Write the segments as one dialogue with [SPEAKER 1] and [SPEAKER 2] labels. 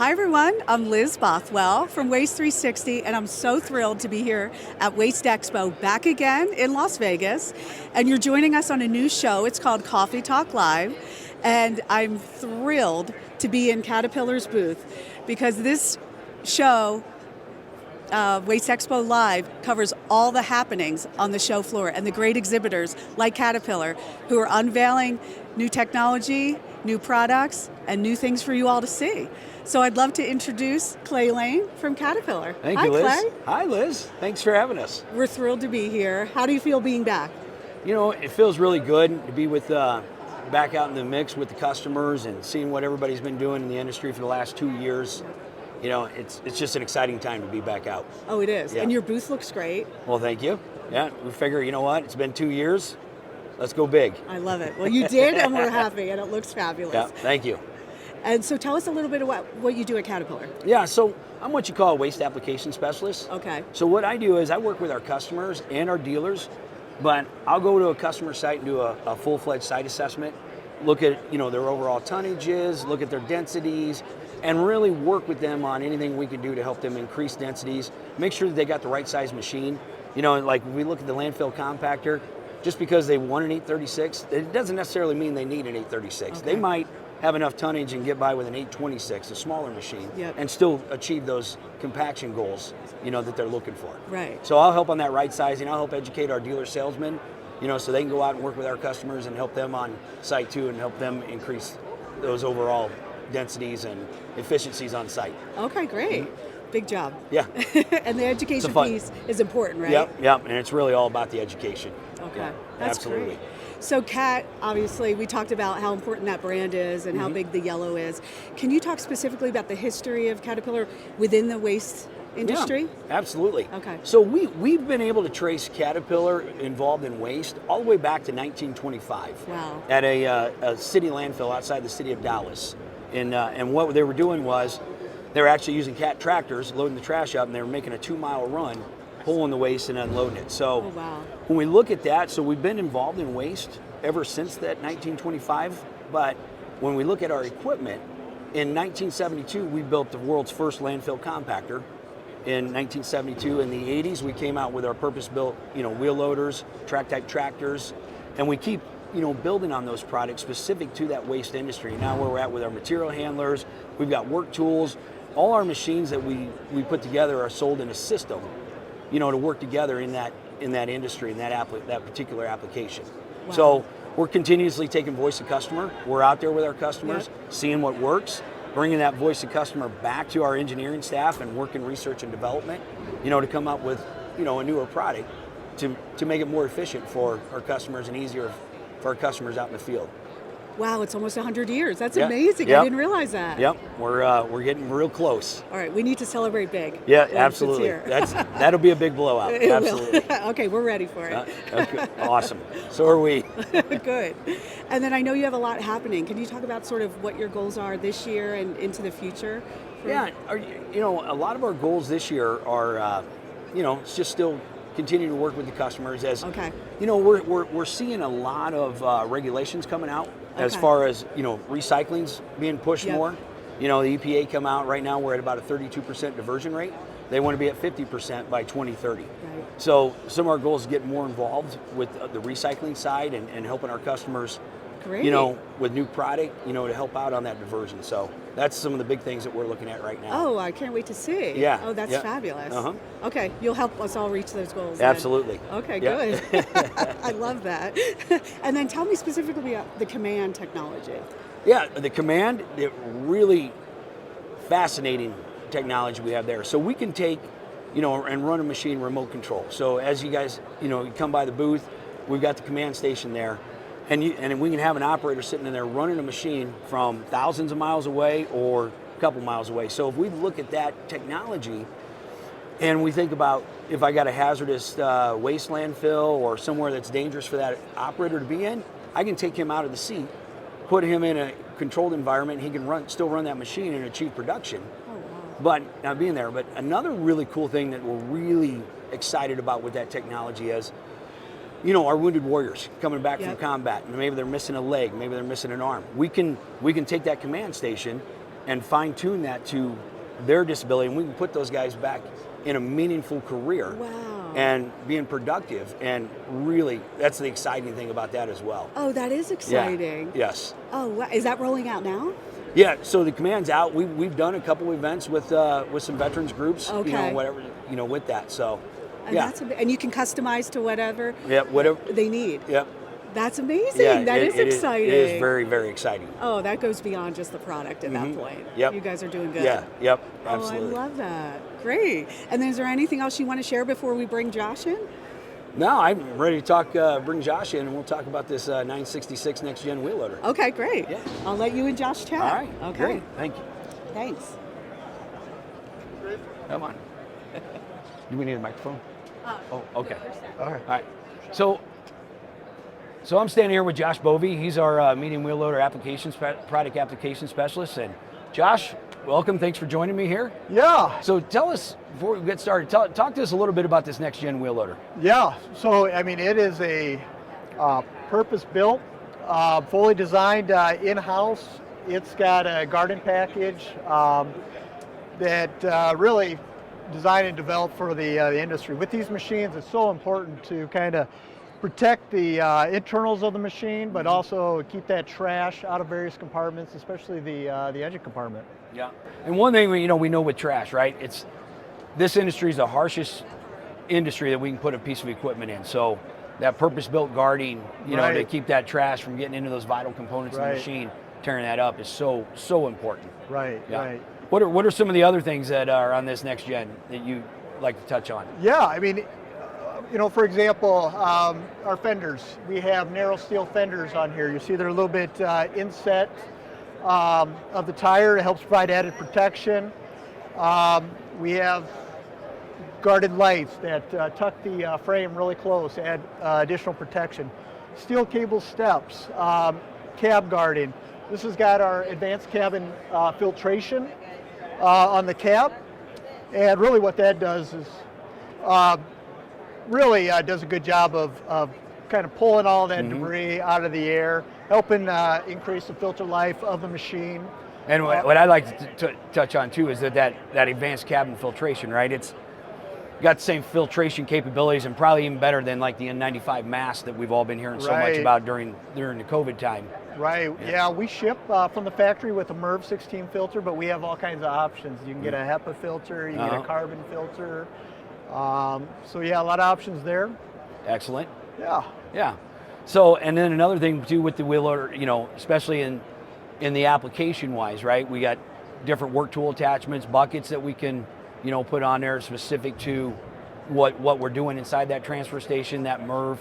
[SPEAKER 1] Hi everyone, I'm Liz Bothwell from Waste 360 and I'm so thrilled to be here at Waste Expo back again in Las Vegas. And you're joining us on a new show, it's called Coffee Talk Live. And I'm thrilled to be in Caterpillar's booth because this show, Waste Expo Live, covers all the happenings on the show floor and the great exhibitors like Caterpillar who are unveiling new technology, new products, and new things for you all to see. So I'd love to introduce Layne from Caterpillar.
[SPEAKER 2] Thank
[SPEAKER 1] Hi,
[SPEAKER 2] you, Liz.
[SPEAKER 1] Clay.
[SPEAKER 2] Hi, Liz. Thanks for having us.
[SPEAKER 1] We're thrilled to be here. How do you feel being back?
[SPEAKER 2] You know, it feels really good to be with back out in the mix with the customers and seeing what everybody's been doing in the industry for the last 2 years. You know, it's just an exciting time to be back out.
[SPEAKER 1] Oh, it is.
[SPEAKER 2] Yeah.
[SPEAKER 1] And your booth looks great.
[SPEAKER 2] Well, thank you. Yeah, we figure, you know what, it's been 2 years. Let's go big.
[SPEAKER 1] I love it. Well, you did, and we're happy, and it looks fabulous.
[SPEAKER 2] Yeah, thank you.
[SPEAKER 1] And so tell us a little bit about what you do at Caterpillar.
[SPEAKER 2] Yeah, so I'm what you call a waste application specialist.
[SPEAKER 1] Okay.
[SPEAKER 2] So what I do is I work with our customers and our dealers, but I'll go to a customer site and do a full-fledged site assessment, look at, you know, their overall tonnages, look at their densities, and really work with them on anything we can do to help them increase densities, make sure that they got the right size machine. You know, like when we look at the landfill compactor, just because they want an 836, it doesn't necessarily mean they need an 836.
[SPEAKER 1] Okay.
[SPEAKER 2] They might have enough tonnage and get by with an 826, a smaller machine,
[SPEAKER 1] Yep.
[SPEAKER 2] and still achieve those compaction goals, you know, that they're looking for.
[SPEAKER 1] Right.
[SPEAKER 2] So I'll help on that right sizing. I'll help educate our dealer salesmen, you know, so they can go out and work with our customers and help them on site too, and help them increase those overall densities and efficiencies on site.
[SPEAKER 1] Okay, great. Big job.
[SPEAKER 2] Yeah.
[SPEAKER 1] And the education
[SPEAKER 2] fun.
[SPEAKER 1] piece is important, right?
[SPEAKER 2] Yep, and it's really all about the education.
[SPEAKER 1] Okay,
[SPEAKER 2] Yeah,
[SPEAKER 1] that's
[SPEAKER 2] absolutely.
[SPEAKER 1] great. So Cat, obviously, we talked about how important that brand is and how big the yellow is. Can you talk specifically about the history of Caterpillar within the waste industry?
[SPEAKER 2] Yeah, absolutely.
[SPEAKER 1] Okay.
[SPEAKER 2] So we've been able to trace Caterpillar involved in waste all the way back to 1925.
[SPEAKER 1] Wow.
[SPEAKER 2] At a city landfill outside the city of Dallas. And what they were doing was they were actually using Cat tractors, loading the trash up, and they were making a 2-mile run, pulling the waste and unloading it. So
[SPEAKER 1] Oh, wow.
[SPEAKER 2] when we look at that, so we've been involved in waste ever since that 1925, but when we look at our equipment, in 1972 we built the world's first landfill compactor. In 1972, in the 80s, we came out with our purpose-built, you know, wheel loaders, track-type tractors, and we keep, you know, building on those products specific to that waste industry. Now where we're at with our material handlers, we've got work tools. All our machines that we put together are sold in a system, you know, to work together in that industry, in that particular application.
[SPEAKER 1] Wow.
[SPEAKER 2] So we're continuously taking voice of customer. We're out there with our customers,
[SPEAKER 1] Yep.
[SPEAKER 2] seeing what works, bringing that voice of customer back to our engineering staff and working research and development, you know, to come up with, you know, a newer product to make it more efficient for our customers and easier for our customers out in the field.
[SPEAKER 1] Wow, it's almost 100 years. That's
[SPEAKER 2] Yeah.
[SPEAKER 1] amazing.
[SPEAKER 2] Yep.
[SPEAKER 1] I didn't realize that.
[SPEAKER 2] Yep, we're getting real close.
[SPEAKER 1] All right, we need to celebrate big.
[SPEAKER 2] Yeah,
[SPEAKER 1] once it's
[SPEAKER 2] absolutely.
[SPEAKER 1] here.
[SPEAKER 2] That'll be a big blowout.
[SPEAKER 1] It will.
[SPEAKER 2] Absolutely.
[SPEAKER 1] Okay, we're ready for it.
[SPEAKER 2] Okay, awesome. So are we.
[SPEAKER 1] Good. And then I know you have a lot happening. Can you talk about sort of what your goals are this year and into the future?
[SPEAKER 2] Yeah, you know, a lot of our goals this year are, you know, it's just still continue to work with the customers as,
[SPEAKER 1] Okay.
[SPEAKER 2] you know, we're seeing a lot of regulations coming out as
[SPEAKER 1] Okay.
[SPEAKER 2] far as, you know, recycling's being pushed
[SPEAKER 1] Yep.
[SPEAKER 2] more. You know, the EPA come out right now, we're at about a 32% diversion rate. They want to be at 50% by 2030.
[SPEAKER 1] Right.
[SPEAKER 2] So some of our goals is get more involved with the recycling side and helping our customers,
[SPEAKER 1] Great.
[SPEAKER 2] you know, with new product, you know, to help out on that diversion. So that's some of the big things that we're looking at right now.
[SPEAKER 1] Oh, I can't wait to see.
[SPEAKER 2] Yeah,
[SPEAKER 1] Oh, that's
[SPEAKER 2] yeah.
[SPEAKER 1] fabulous.
[SPEAKER 2] Uh-huh.
[SPEAKER 1] Okay, you'll help us all reach those goals. then.
[SPEAKER 2] Absolutely.
[SPEAKER 1] Okay,
[SPEAKER 2] Yeah.
[SPEAKER 1] good. I love that. And then tell me specifically about the command technology.
[SPEAKER 2] Yeah, the command, it really fascinating technology we have there. So we can take, you know, and run a machine remote control. So as you guys, you know, you come by the booth, we've got the command station there, and we can have an operator sitting in there running a machine from thousands of miles away or a couple miles away. So if we look at that technology and we think about if I got a hazardous waste landfill or somewhere that's dangerous for that operator to be in, I can take him out of the seat, put him in a controlled environment, he can still run that machine and achieve production.
[SPEAKER 1] Oh, wow.
[SPEAKER 2] But not being there. But another really cool thing that we're really excited about with that technology is, you know, our wounded warriors coming back from
[SPEAKER 1] Yep.
[SPEAKER 2] combat, and maybe they're missing a leg, maybe they're missing an arm. We can take that command station and fine tune that to their disability, and we can put those guys back in a meaningful career.
[SPEAKER 1] Wow.
[SPEAKER 2] And being productive, and really, that's the exciting thing about that as well.
[SPEAKER 1] Oh, that is exciting.
[SPEAKER 2] Yeah. Yes.
[SPEAKER 1] Oh, wow. Is that rolling out now?
[SPEAKER 2] Yeah. So the command's out. We've done a couple events with some veterans groups.
[SPEAKER 1] Okay.
[SPEAKER 2] Whatever. With that. So.
[SPEAKER 1] And
[SPEAKER 2] Yeah.
[SPEAKER 1] and you can customize to whatever.
[SPEAKER 2] Yep. Whatever
[SPEAKER 1] they need.
[SPEAKER 2] Yep.
[SPEAKER 1] That's amazing.
[SPEAKER 2] Yeah,
[SPEAKER 1] That is exciting.
[SPEAKER 2] It is very, very exciting.
[SPEAKER 1] Oh, that goes beyond just the product at that point.
[SPEAKER 2] Yep.
[SPEAKER 1] You guys are doing good.
[SPEAKER 2] Yeah. Yep. Absolutely.
[SPEAKER 1] Oh, I love that. Great. And then is there anything else you want to share before we bring Josh in?
[SPEAKER 2] No, I'm ready to talk. Bring Josh in, and we'll talk about this 966 next gen wheel loader.
[SPEAKER 1] Okay, great.
[SPEAKER 2] Yeah.
[SPEAKER 1] I'll let you and Josh chat.
[SPEAKER 2] All right.
[SPEAKER 1] Okay.
[SPEAKER 2] Great. Thank you.
[SPEAKER 1] Thanks.
[SPEAKER 2] Come on. Do we need a microphone? Oh, okay.
[SPEAKER 3] All right.
[SPEAKER 2] All right. So I'm standing here with Josh Bovey. He's our medium wheel loader product application specialist. And Josh, welcome. Thanks for joining me here.
[SPEAKER 3] Yeah.
[SPEAKER 2] So tell us, before we get started, talk to us a little bit about this next gen wheel loader.
[SPEAKER 3] Yeah. So, I mean, it is a purpose-built, fully designed in-house. It's got a garden package that really designed and developed for the industry. With these machines, it's so important to kind of protect the internals of the machine, but also keep that trash out of various compartments, especially the engine compartment.
[SPEAKER 2] Yeah. And one thing we know with trash, right? This industry is the harshest industry that we can put a piece of equipment in. So that purpose-built guarding, to keep that trash from getting into those vital components of the machine, tearing that up is so important.
[SPEAKER 3] Right.
[SPEAKER 2] Yeah.
[SPEAKER 3] Right.
[SPEAKER 2] What are some of the other things that are on this next gen that you like to touch on?
[SPEAKER 3] Yeah, I mean, for example, our fenders. We have narrow steel fenders on here. You see they're a little bit inset of the tire. It helps provide added protection. We have guarded lights that tuck the frame really close, add additional protection. Steel cable steps, cab guarding. This has got our advanced cabin filtration on the cab, and really what that does is really does a good job of kind of pulling all that debris out of the air, helping increase the filter life of the machine.
[SPEAKER 2] And what I'd like to touch on too is that advanced cabin filtration, right? It's got the same filtration capabilities and probably even better than like the N95 mask that we've all been hearing so much about during the COVID time.
[SPEAKER 3] Right, yeah, we ship from the factory with a MERV 16 filter, but we have all kinds of options. You can get a HEPA filter, you can get a carbon filter. So yeah, a lot of options there.
[SPEAKER 2] Excellent.
[SPEAKER 3] Yeah.
[SPEAKER 2] Yeah. So, and then another thing too with the wheel loader, especially in the application wise, right? We got different work tool attachments, buckets that we can, put on there specific to what we're doing inside that transfer station, that MERV,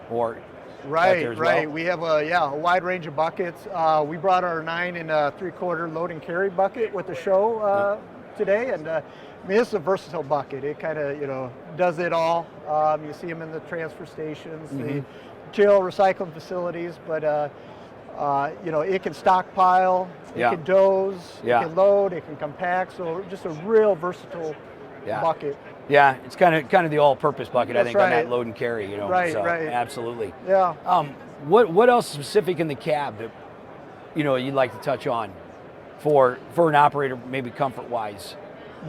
[SPEAKER 2] or
[SPEAKER 3] right. Well. We have a wide range of buckets. We brought our 9 3/4 load and carry bucket with the show today, and I mean, this is a versatile bucket. It kind of, does it all. You see them in the transfer stations, the material recycling facilities, but it can stockpile, it can doze, it can load, it can compact. So just a real versatile bucket.
[SPEAKER 2] Yeah, it's kind of the all-purpose bucket.
[SPEAKER 3] That's
[SPEAKER 2] I think on that load and carry.
[SPEAKER 3] Right.
[SPEAKER 2] Absolutely.
[SPEAKER 3] Yeah.
[SPEAKER 2] What else specific in the cab that you'd like to touch on for an operator, maybe comfort-wise,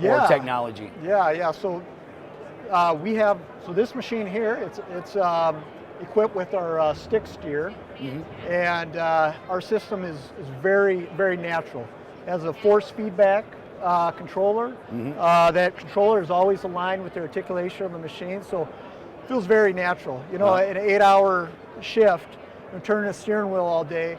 [SPEAKER 2] or technology?
[SPEAKER 3] Yeah. So we have this machine here. It's equipped with our stick steer, and our system is very, very natural. It has a force feedback controller. That controller is always aligned with the articulation of the machine, so it feels very natural. In an 8-hour shift, turning a steering wheel all day,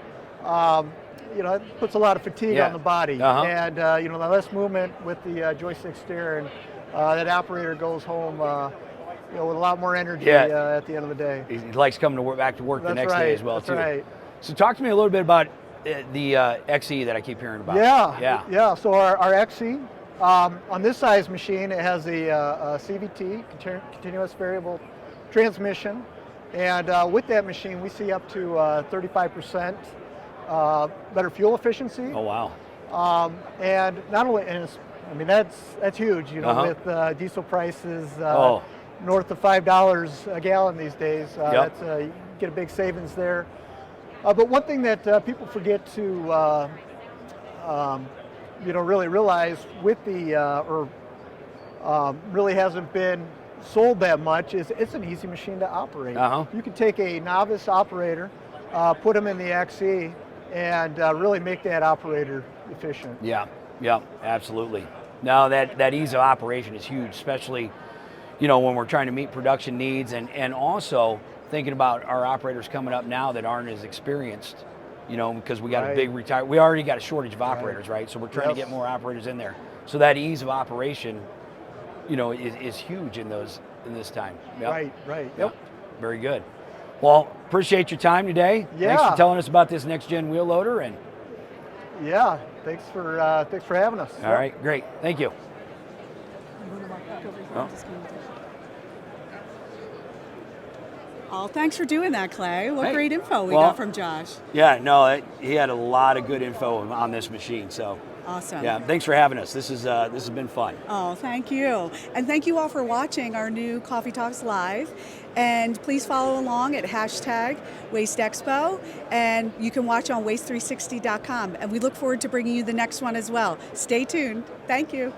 [SPEAKER 3] it puts a lot of fatigue on the body, and the less movement with the joystick steer, and that operator goes home with a lot more energy at the end of the day.
[SPEAKER 2] He likes coming back to work the next day as well, too.
[SPEAKER 3] That's right.
[SPEAKER 2] So talk to me a little bit about the XE that I keep hearing about.
[SPEAKER 3] Yeah. So our XE, on this size machine, it has a CVT, continuous variable transmission, and with that machine, we see up to 35% better fuel efficiency.
[SPEAKER 2] Oh wow!
[SPEAKER 3] And not only, that's huge. With diesel prices north of $5 a gallon these days, that's you get a big savings there. But one thing that people forget to really realized with the, really hasn't been sold that much, is it's an easy machine to operate. You can take a novice operator, put them in the XE, and really make that operator efficient.
[SPEAKER 2] Yeah, absolutely. No, that ease of operation is huge, especially, when we're trying to meet production needs, and also thinking about our operators coming up now that aren't as experienced, because we got a big we already got a shortage of operators, right? So we're trying to get more operators in there. So that ease of operation, is huge in this time. Yep.
[SPEAKER 3] Right.
[SPEAKER 2] Yep. Very good. Well, appreciate your time today.
[SPEAKER 3] Yeah.
[SPEAKER 2] Thanks for telling us about this next gen wheel loader, and
[SPEAKER 3] yeah, thanks for having us.
[SPEAKER 2] All right, great. Thank you.
[SPEAKER 1] Oh, thanks for doing that, Clay. What
[SPEAKER 2] Hey,
[SPEAKER 1] great info we got from Josh.
[SPEAKER 2] Yeah, no, he had a lot of good info on this machine. So
[SPEAKER 1] awesome.
[SPEAKER 2] Yeah, thanks for having us. This has been fun.
[SPEAKER 1] Oh, thank you. And thank you all for watching our new Coffee Talks Live. And please follow along at #WasteExpo. And you can watch on waste360.com. And we look forward to bringing you the next one as well. Stay tuned. Thank you.